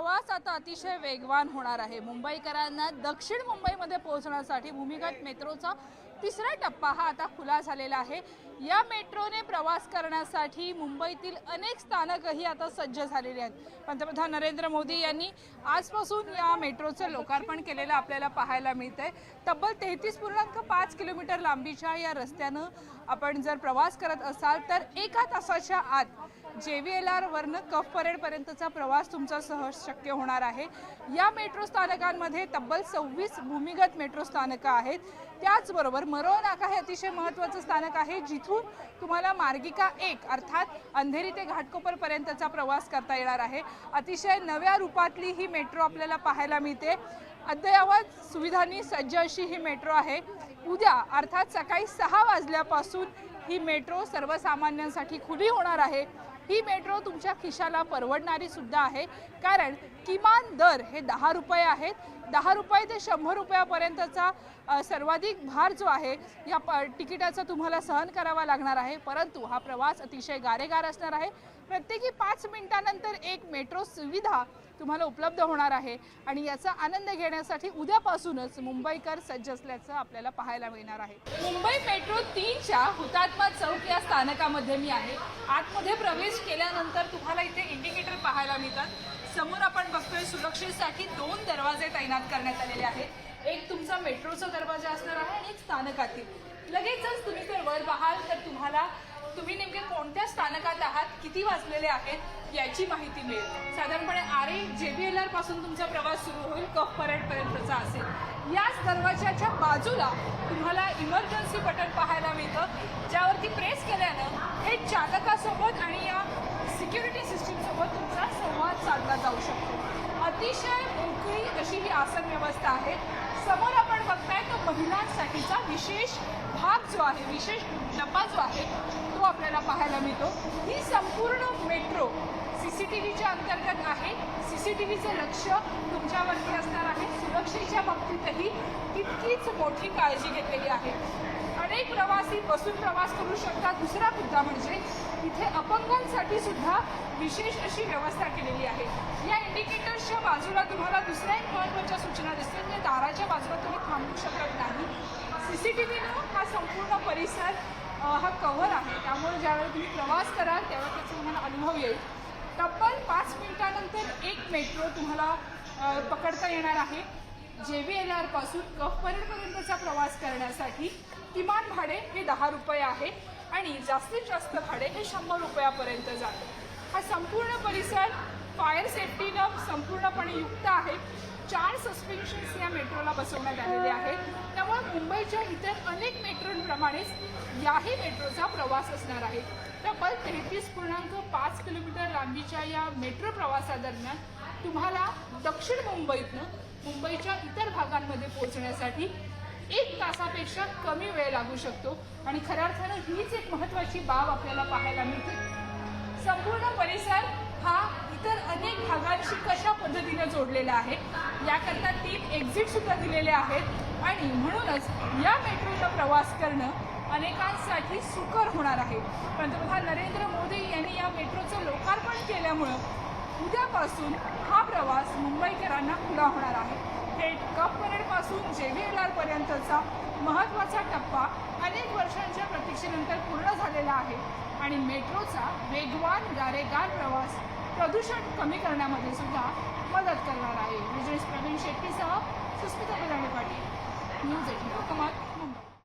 प्रवास आता अतिशय वेगवान होणार आहे। मुंबईकरांना दक्षिण मुंबईमध्ये पोहोचण्यासाठी भूमिगत मेट्रोचा तिसरा टप्पा हा आता खुला झालेला आहे। या मेट्रोने प्रवास करण्यासाठी मुंबईतील अनेक स्थानकही आता सज्ज झालेली आहेत। पंतप्रधान नरेंद्र मोदी यांनी आजपासून या मेट्रोचे लोकार्पण केलेलं आपल्याला पाहायला मिळतंय। तब्बल 33.5 किलोमीटर लांबीच्या या रस्त्यानं आपण जर प्रवास करत असाल तर 1 तासाच्या आत JVLR वरनं कफ परेड पर्यंतचा प्रवास तुमचा सहज शक्य होणार आहे। या मेट्रो स्थानकांमध्ये तब्बल 26 भूमिगत मेट्रो स्थानक आहेत। त्याचबरोबर मरोळ नाका हे अतिशय महत्त्वाचं स्थानक आहे, जिथून तुम्हाला मार्गिका 1 अर्थात अंधेरी ते घाटकोपर पर्यंतचा प्रवास करता येणार आहे। अतिशय नव्या रूपातली ही मेट्रो आपल्याला पाहायला मिळते। अद्ययावत सुविधांनी सज्ज अशी ही मेट्रो आहे। उद्या अर्थात सकाळी 6 वाजल्यापासून ही मेट्रो सर्वसामान्यांसाठी खुली होणार आहे। ही मेट्रो तुमच्या खिशाला परवडणारी सुद्धा आहे, कारण किमान दर हे 10 रुपये आहेत। 10 रुपये ते 100 रुपयापर्यंतचा सर्वाधिक भार जो आहे या तिकिटाचा तुम्हाला सहन करावा लागणार आहे। परंतु हा प्रवास अतिशय गारेगार असणार आहे। प्रत्येकी 5 मिनिटांनंतर एक मेट्रो सुविधा तुम्हाला उपलब्ध होणार आहे आणि याचा आनंद घेण्यासाठी उद्यापासूनच मुंबईकर सज्ज असल्याचं आपल्याला पाहायला मिळणार आहे। मुंबई मेट्रो 3च्या हुतात्मा चौक या स्थानकामध्ये मी आहे। आतमध्ये प्रवेश केल्यानंतर तुम्हाला इथे इंडिकेटर पाहायला मिळतात। समोर आपण बघतोय सुरक्षेसाठी 2 दरवाजे तैनात करण्यात आलेले आहेत। एक तुमचा मेट्रोचा दरवाजा असणार आहे आणि एक स्थानकातील। लगेचच तुम्ही जर वर पाहाल तर तुम्ही नेमके कोणत्या स्थानकात आहात, किती वाजलेले आहेत याची माहिती मिळेल। साधारणपणे आरे JVLR पासून तुमचा प्रवास सुरू होईल, कफ परेड पर्यंतचा असेल। याच दरवाजाच्या बाजूला तुम्हाला इमर्जन्सी बटन पाहायला मिळतं, ज्यावरती प्रेस केल्यानं हे चालकासोबत आणि या सिक्युरिटी सिस्टीम सोबत तुमचा संवाद साधला जाऊ शकतो। अतिशय मोकळी अशी ही आसन व्यवस्था आहे। समोर आपण बघताय तो महिलांसाठीचा विशेष भाग जो आहे, विशेष डब्बा जो आहे तो आपल्याला पाहायला मिळतो। ही संपूर्ण मेट्रो CCTVच्या अंतर्गत आहे। CCTVचं लक्ष तुमच्यावरती असणार आहे। सुरक्षेच्या बाबतीतही तितकीच मोठी काळजी घेतलेली आहे। अनेक प्रवासी बसून प्रवास करू शकतात। दुसरा मुद्दा म्हणजे इथे अपंगांसाठी सुद्धा विशेष अशी व्यवस्था केलेली आहे। या इंडिकेटर्सच्या बाजूला तुम्हाला दुसऱ्या एक महत्त्वाच्या सूचना दिसतील, म्हणजे दाराच्या बाजूला तुम्ही थांबू शकत नाही। CCTVनं हा संपूर्ण परिसर हा कव्हर आहे, त्यामुळे ज्यावेळी तुम्ही प्रवास कराल त्यावेळी त्याचा तुम्हाला अनुभव येईल। तब्बल 5 मिनिटांनंतर एक मेट्रो तुम्हाला पकडता येणार आहे। JVLR पासून कफ परेडपर्यंतचा प्रवास करण्यासाठी किमान भाडे हे 10 रुपये आहे आणि जास्तीत जास्त भाडे हे 100 रुपयापर्यंत जातं। हा संपूर्ण परिसर फायर सेफ्टीनं संपूर्णपणे युक्त आहे। 4 सस्पेन्शन्स या मेट्रोला बसवण्यात आलेले आहेत, त्यामुळे मुंबईच्या इतर अनेक मेट्रोंप्रमाणेच याही मेट्रोचा प्रवास असणार आहे। तब्बल 33.5 किलोमीटर लांबीच्या या मेट्रो प्रवासादरम्यान तुम्हाला दक्षिण मुंबईतनं मुंबईच्या इतर भागांमध्ये पोहोचण्यासाठी 1 तासापेक्षा कमी वेळ लागू शकतो आणि खऱ्या अर्थानं हीच एक महत्त्वाची बाब आपल्याला पाहायला मिळते। संपूर्ण परिसर हा इतर अनेक भागांशी कशा पद्धतीने जोडलेला आहे याकरता 3 एक्झिट सुद्धा दिलेले आहेत आणि म्हणूनच या मेट्रोचा प्रवास करणं अनेकांसाठी सुकर होणार आहे। पंतप्रधान नरेंद्र मोदी यांनी या मेट्रोचं लोकार्पण केल्यामुळं उद्यापासून हा प्रवास मुंबईकरांना खुला होणार आहे। थेट कफ परेडपासून JVLR पर्यंतचा महत्त्वाचा टप्पा अनेक वर्षांच्या प्रतीक्षेनंतर पूर्ण झालेला आहे आणि मेट्रोचा वेगवान गारेगार प्रवास प्रदूषण कमी करण्यामध्ये सुद्धा मदत करणार आहे। विजय प्रवीण शेट्टीसह सुस्मिता बदाणे पाटील, न्यूज 18 लोकमत।